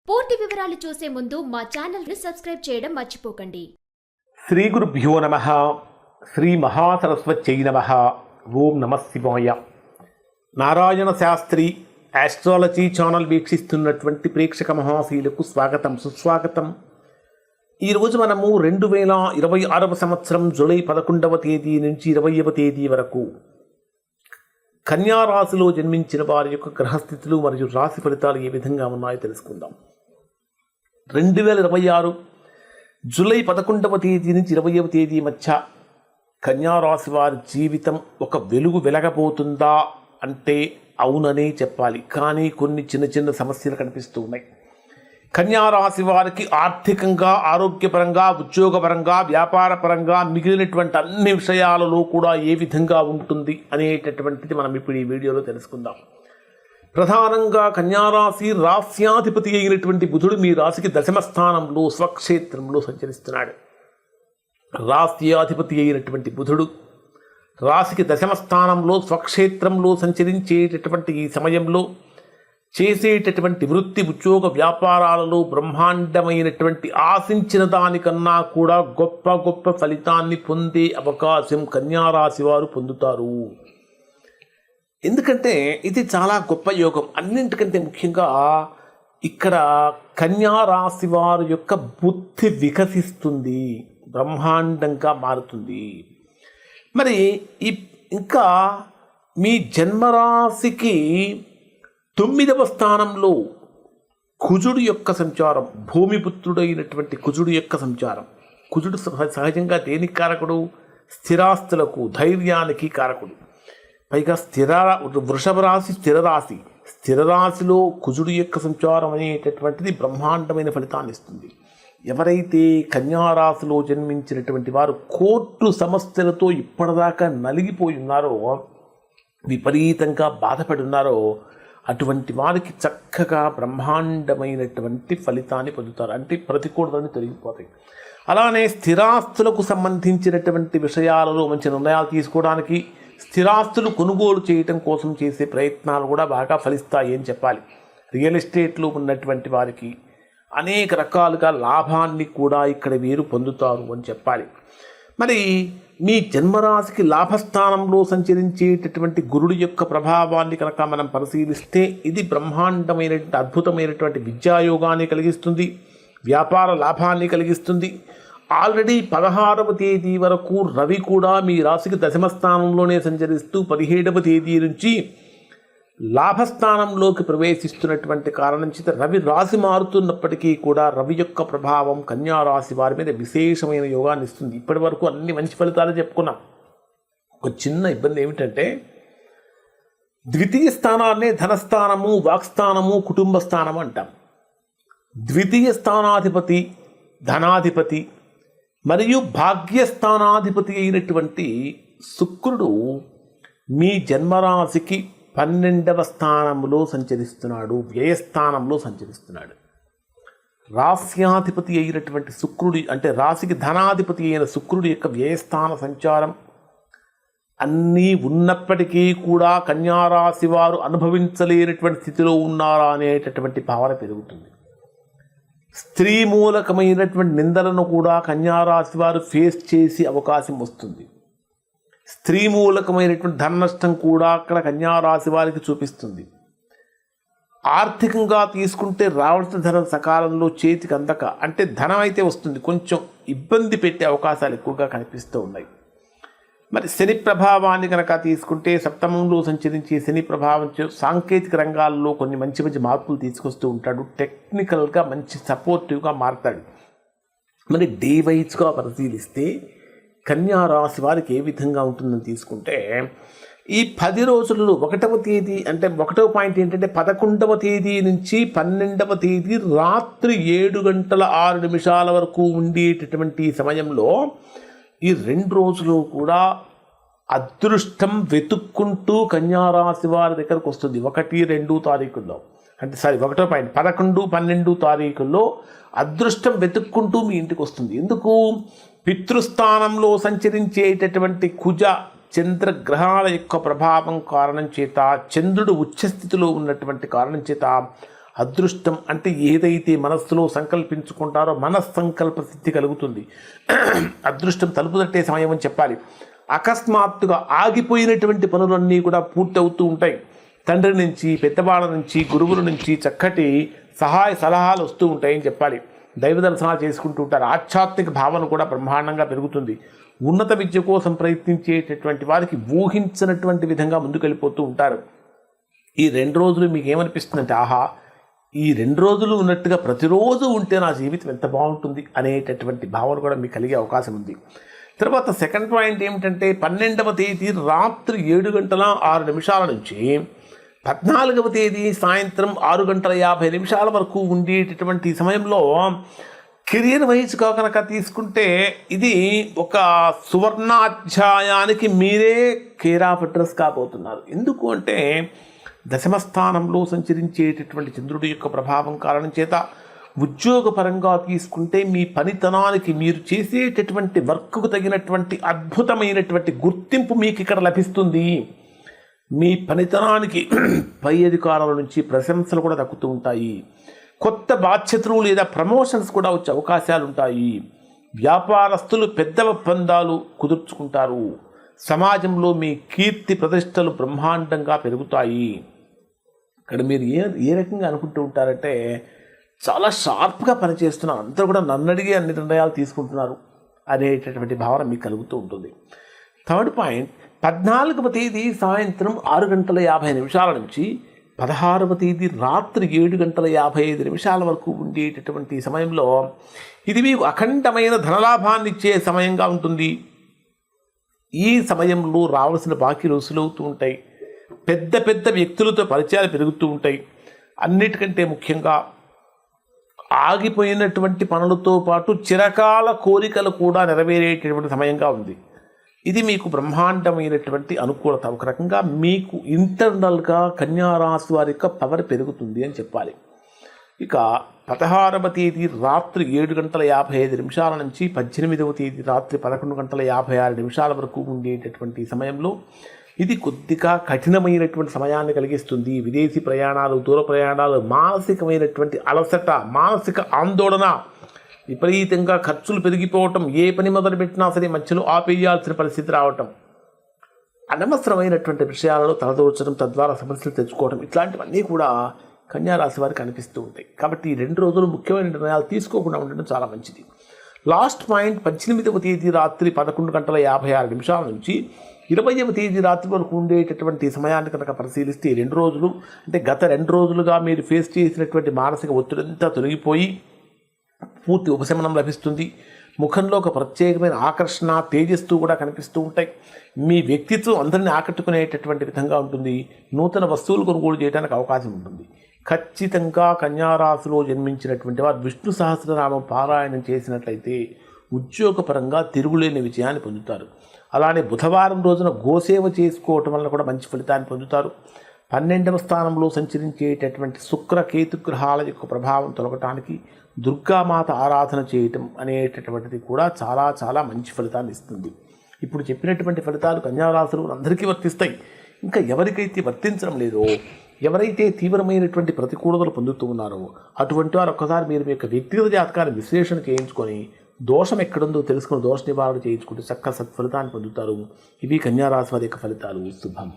పూర్తి వివరాలు చూసే ముందు మా ఛానల్ ని సబ్స్క్రైబ్ చేయడం మర్చిపోకండి. శ్రీ గురుభ్యో నమః. శ్రీ మహాసరస్వత్యై నమః. ఓం నమః శివాయ. నారాయణ శాస్త్రి ఆస్ట్రాలజీ ఛానల్ వీక్షిస్తున్నటువంటి ప్రేక్షక మహాశీలకు స్వాగతం, సుస్వాగతం. ఈరోజు మనము 2026 సంవత్సరం జూలై 11వ తేదీ నుంచి 20వ తేదీ వరకు కన్యా రాశిలో జన్మించిన వారి యొక్క గ్రహస్థితులు మరియు రాశి ఫలితాలు ఏ విధంగా ఉన్నాయో తెలుసుకుందాం. 2026 జూలై 11వ తేదీ నుంచి 20వ తేదీ మధ్య కన్యా రాశి వారి జీవితం ఒక వెలుగు వెలగబోతుందా అంటే అవుననే చెప్పాలి. కానీ కొన్ని చిన్న చిన్న సమస్యలు కనిపిస్తూ ఉన్నాయి. కన్యా రాశి వారికి ఆర్థికంగా, ఆరోగ్యపరంగా, ఉద్యోగపరంగా, వ్యాపారపరంగా మిగిలినటువంటి అన్ని విషయాలలో కూడా ఏ విధంగా ఉంటుంది అనేటటువంటిది మనం ఇప్పుడు ఈ వీడియోలో తెలుసుకుందాం. ప్రధానంగా కన్యారాశి రాశ్యాధిపతి అయినటువంటి బుధుడు మీ రాశికి దశమ స్థానంలో స్వక్షేత్రంలో సంచరిస్తున్నాడు. రాశ్యాధిపతి అయినటువంటి బుధుడు రాశికి దశమ స్థానంలో స్వక్షేత్రంలో సంచరించేటటువంటి ఈ సమయంలో చేసేటటువంటి వృత్తి, ఉద్యోగ, వ్యాపారాలలో బ్రహ్మాండమైనటువంటి ఆశించిన దానికన్నా కూడా గొప్ప గొప్ప ఫలితాన్ని పొందే అవకాశం కన్యారాశి వారు పొందుతారు. ఎందుకంటే ఇది చాలా గొప్ప యోగం. అన్నింటికంటే ముఖ్యంగా ఇక్కడ కన్యారాశి వారి యొక్క బుద్ధి వికసిస్తుంది, బ్రహ్మాండంగా మారుతుంది. మరి ఇంకా మీ జన్మరాశికి 9వ స్థానంలో కుజుడు యొక్క సంచారం, భూమిపుత్రుడైనటువంటి కుజుడు యొక్క సంచారం. కుజుడు సహజంగా దేనికి కారకుడు? స్థిరాస్తులకు, ధైర్యానికి కారకుడు. పైగా వృషభ రాశి స్థిరరాశి. స్థిరరాశిలో కుజుడు యొక్క సంచారం అనేటటువంటిది బ్రహ్మాండమైన ఫలితాన్ని ఇస్తుంది. ఎవరైతే కన్యారాశిలో జన్మించినటువంటి వారు కోర్టు సమస్యలతో ఇప్పటిదాకా నలిగిపోయి ఉన్నారో, విపరీతంగా బాధపడి ఉన్నారో, అటువంటి వారికి చక్కగా బ్రహ్మాండమైనటువంటి ఫలితాన్ని పొందుతారు. అంటే ప్రతికూలతని తొలగిపోతాయి. అలానే స్థిరాస్తులకు సంబంధించినటువంటి విషయాలలో మంచి నిర్ణయాలు తీసుకోవడానికి, స్థిరాస్తులు కొనుగోలు చేయటం కోసం చేసే ప్రయత్నాలు కూడా బాగా ఫలిస్తాయి అని చెప్పాలి. రియల్ ఎస్టేట్లో ఉన్నటువంటి వారికి అనేక రకాలుగా లాభాన్ని కూడా ఇక్కడ వీరు పొందుతారు అని చెప్పాలి. మరి మీ జన్మరాశికి లాభస్థానంలో సంచరించేటటువంటి గురుడు యొక్క ప్రభావాన్ని కనుక మనం పరిశీలిస్తే ఇది బ్రహ్మాండమైనటువంటి అద్భుతమైనటువంటి విద్యాయోగాన్ని కలిగిస్తుంది, వ్యాపార లాభాన్ని కలిగిస్తుంది. ఆల్రెడీ 16వ తేదీ వరకు రవి కూడా మీ రాశికి దశమ స్థానంలోనే సంచరిస్తూ 17వ తేదీ నుంచి లాభస్థానంలోకి ప్రవేశిస్తున్నటువంటి కారణం చేత రవి రాశి మారుతున్నప్పటికీ కూడా రవి యొక్క ప్రభావం కన్యా రాశి వారి మీద విశేషమైన యోగాన్ని ఇస్తుంది. ఇప్పటి వరకు అన్ని మంచి ఫలితాలు చెప్పుకున్నాం. ఒక చిన్న ఇబ్బంది ఏమిటంటే ద్వితీయ స్థానాన్నే ధనస్థానము, వాక్స్థానము, కుటుంబ స్థానము అంటాం. ద్వితీయ స్థానాధిపతి, ధనాధిపతి మరియు భాగ్యస్థానాధిపతి అయినటువంటి శుక్రుడు మీ జన్మరాశికి 12వ స్థానంలో సంచరిస్తున్నాడు, వ్యయస్థానంలో సంచరిస్తున్నాడు. రాశ్యాధిపతి అయినటువంటి శుక్రుడి అంటే రాశికి ధనాధిపతి అయిన శుక్రుడి యొక్క వ్యయస్థాన సంచారం అన్నీ ఉన్నప్పటికీ కూడా కన్యారాశి వారు అనుభవించలేనటువంటి స్థితిలో ఉన్నారా అనేటటువంటి భావన పెరుగుతుంది. స్త్రీ మూలకమైనటువంటి నిందలను కూడా కన్యారాశి వారు ఫేస్ చేసే అవకాశం వస్తుంది. స్త్రీ మూలకమైనటువంటి ధన నష్టం కూడా అక్కడ కన్యారాశి వారికి చూపిస్తుంది. ఆర్థికంగా తీసుకుంటే రావాల్సిన ధనం సకాలంలో చేతికి అందక, అంటే ధనం అయితే వస్తుంది, కొంచెం ఇబ్బంది పెట్టే అవకాశాలు ఎక్కువగా కనిపిస్తూ ఉన్నాయి. మరి శని ప్రభావాన్ని కనుక తీసుకుంటే సప్తమంలో సంచరించే శని ప్రభావం సాంకేతిక రంగాల్లో కొన్ని మంచి మంచి మార్పులు తీసుకొస్తూ ఉంటాడు. టెక్నికల్గా మంచి సపోర్టివ్గా మారుతాడు. మరి డే వైజ్గా పరిశీలిస్తే కన్యా రాశి వారికి ఏ విధంగా ఉంటుందని తీసుకుంటే ఈ 10 రోజులలో 1వ తేదీ అంటే 1వ పాయింట్ ఏంటంటే 11వ తేదీ నుంచి 12వ తేదీ రాత్రి 7 గంటల 6 నిమిషాల వరకు ఉండేటటువంటి సమయంలో ఈ 2 రోజులు కూడా అదృష్టం వెతుక్కుంటూ కన్యారాశి వారి దగ్గరకు వస్తుంది. 1, 2 తారీఖుల్లో అంటే 1వ పాయింట్ 11, 12 తారీఖుల్లో అదృష్టం వెతుక్కుంటూ మీ ఇంటికి వస్తుంది. ఎందుకు? పితృస్థానంలో సంచరించేటటువంటి కుజ చంద్రగ్రహాల యొక్క ప్రభావం కారణం చేత, చంద్రుడు ఉచ్చస్థితిలో ఉన్నటువంటి కారణం చేత అదృష్టం అంటే ఏదైతే మనస్సులో సంకల్పించుకుంటారో మనస్సంకల్ప సిద్ధి కలుగుతుంది. అదృష్టం తలుపు తట్టే సమయం అని చెప్పాలి. అకస్మాత్తుగా ఆగిపోయినటువంటి పనులన్నీ కూడా పూర్తవుతూ ఉంటాయి. తండ్రి నుంచి, పెద్దవాళ్ళ నుంచి, గురువుల నుంచి చక్కటి సహాయ సలహాలు వస్తూ ఉంటాయని చెప్పాలి. దైవ దర్శనాలు చేసుకుంటూ ఉంటారు. ఆధ్యాత్మిక భావన కూడా బ్రహ్మాండంగా పెరుగుతుంది. ఉన్నత విద్య కోసం ప్రయత్నించేటటువంటి వారికి ఊహించినటువంటి విధంగా ముందుకెళ్ళిపోతూ ఉంటారు. ఈ 2 రోజులు మీకు ఏమనిపిస్తుందంటే, ఆహా, ఈ 2 రోజులు ఉన్నట్టుగా ప్రతిరోజు ఉంటే నా జీవితం ఎంత బాగుంటుంది అనేటటువంటి భావన కూడా మీకు కలిగే అవకాశం ఉంది. తర్వాత సెకండ్ పాయింట్ ఏమిటంటే 12వ తేదీ రాత్రి 7:06 నుంచి 14వ తేదీ సాయంత్రం 6:50 వరకు ఉండేటటువంటి సమయంలో కెరియర్ వైజ్గా కనుక తీసుకుంటే ఇది ఒక సువర్ణాధ్యాయానికి మీరే కేర్ ఆఫ్ అడ్రస్ కాబోతున్నారు. ఎందుకు అంటే దశమ స్థానంలో సంచరించేటటువంటి చంద్రుడి యొక్క ప్రభావం కారణం చేత ఉద్యోగపరంగా తీసుకుంటే మీ పనితనానికి, మీరు చేసేటటువంటి వర్క్కు తగినటువంటి అద్భుతమైనటువంటి గుర్తింపు మీకు ఇక్కడ లభిస్తుంది. మీ పనితనానికి పై అధికారుల నుంచి ప్రశంసలు కూడా దక్కుతూ ఉంటాయి. కొత్త బాధ్యతలు లేదా ప్రమోషన్స్ కూడా వచ్చే అవకాశాలు ఉంటాయి. వ్యాపారస్తులు పెద్ద ఒప్పందాలు కుదుర్చుకుంటారు. సమాజంలో మీ కీర్తి ప్రతిష్టలు బ్రహ్మాండంగా పెరుగుతాయి. ఇక్కడ మీరు ఏ రకంగా అనుకుంటూ ఉంటారంటే, చాలా షార్ప్గా పనిచేస్తున్నారు, అందరూ కూడా నన్ను అడిగి అన్ని నిర్ణయాలు తీసుకుంటున్నారు అనేటటువంటి భావన మీకు కలుగుతూ ఉంటుంది. థర్డ్ పాయింట్ 14వ తేదీ సాయంత్రం 6:50 నుంచి 16వ తేదీ రాత్రి 7:55 వరకు ఉండేటటువంటి సమయంలో ఇది మీకు అఖండమైన ధనలాభాన్ని ఇచ్చే సమయంగా ఉంటుంది. ఈ సమయంలో రావాల్సిన బాకీలు వసూలవుతూ ఉంటాయి. పెద్ద పెద్ద వ్యక్తులతో పరిచయాలు పెరుగుతూ ఉంటాయి. అన్నిటికంటే ముఖ్యంగా ఆగిపోయినటువంటి పనులతో పాటు చిరకాల కోరికలు కూడా నెరవేరేటటువంటి సమయంగా ఉంది. ఇది మీకు బ్రహ్మాండమైనటువంటి అనుకూలత. ఒక రకంగా మీకు ఇంటర్నల్గా కన్యారాశి వారి యొక్క పవర్ పెరుగుతుంది అని చెప్పాలి. ఇక 16వ తేదీ రాత్రి 7:55 నుంచి 18వ తేదీ రాత్రి 11:56 వరకు ఉండేటటువంటి సమయంలో ఇది కొద్దిగా కఠినమైనటువంటి సమయాన్ని కలిగిస్తుంది. విదేశీ ప్రయాణాలు, దూర ప్రయాణాలు, మానసికమైనటువంటి అలసట, మానసిక ఆందోళన, విపరీతంగా ఖర్చులు పెరిగిపోవటం, ఏ పని మొదలుపెట్టినా సరే మధ్యలో ఆపేయాల్సిన పరిస్థితి రావటం, అనవసరమైనటువంటి విషయాలలో తలదూర్చడం, తద్వారా సమస్యలు తెచ్చుకోవడం, ఇట్లాంటివన్నీ కూడా కన్యారాశి వారికి అనిపిస్తూ ఉంటాయి. కాబట్టి ఈ 2 రోజులు ముఖ్యమైన నిర్ణయాలు తీసుకోకుండా ఉండడం చాలా మంచిది. లాస్ట్ పాయింట్ 18వ తేదీ రాత్రి 11:56 నుంచి 20వ తేదీ రాత్రి వరకు ఉండేటటువంటి సమయాన్ని కనుక పరిశీలిస్తే 2 రోజులు అంటే గత 2 రోజులుగా మీరు ఫేస్ చేసినటువంటి మానసిక ఒత్తిడంతా తొలగిపోయి పూర్తి ఉపశమనం లభిస్తుంది. ముఖంలో ఒక ప్రత్యేకమైన ఆకర్షణ, తేజస్సు కూడా కనిపిస్తూ ఉంటాయి. మీ వ్యక్తిత్వం అందరినీ ఆకట్టుకునేటటువంటి విధంగా ఉంటుంది. నూతన వస్తువులు కొనుగోలు చేయడానికి అవకాశం ఉంటుంది. ఖచ్చితంగా కన్యారాశిలో జన్మించినటువంటి వారు విష్ణు సహస్రనామం పారాయణం చేసినట్లయితే ఉద్యోగపరంగా తిరుగులేని విజయాన్ని పొందుతారు. అలానే బుధవారం రోజున గోసేవ చేసుకోవటం వల్ల కూడా మంచి ఫలితాన్ని పొందుతారు. 12వ స్థానంలో సంచరించేటటువంటి శుక్ర కేతు గ్రహాల యొక్క ప్రభావం తొలగటానికి దుర్గామాత ఆరాధన చేయటం అనేటటువంటిది కూడా చాలా చాలా మంచి ఫలితాన్ని ఇస్తుంది. ఇప్పుడు చెప్పినటువంటి ఫలితాలు కన్యారాశులు అందరికీ వర్తిస్తాయి. ఇంకా ఎవరికైతే వర్తించడం లేదో, ఎవరైతే తీవ్రమైనటువంటి ప్రతికూలతలు పొందుతూ ఉన్నారో అటువంటి వారు ఒక్కసారి మీరు మీ యొక్క వ్యక్తిగత జాతకాన్ని విశ్లేషణ చేయించుకొని దోషం ఎక్కడుందో తెలుసుకుని దోష నివారణ చేయించుకుంటే చక్కగా సత్ఫలితాన్ని పొందుతారు. ఇవి కన్యారాశి వారి యొక్క ఫలితాలు. శుభం.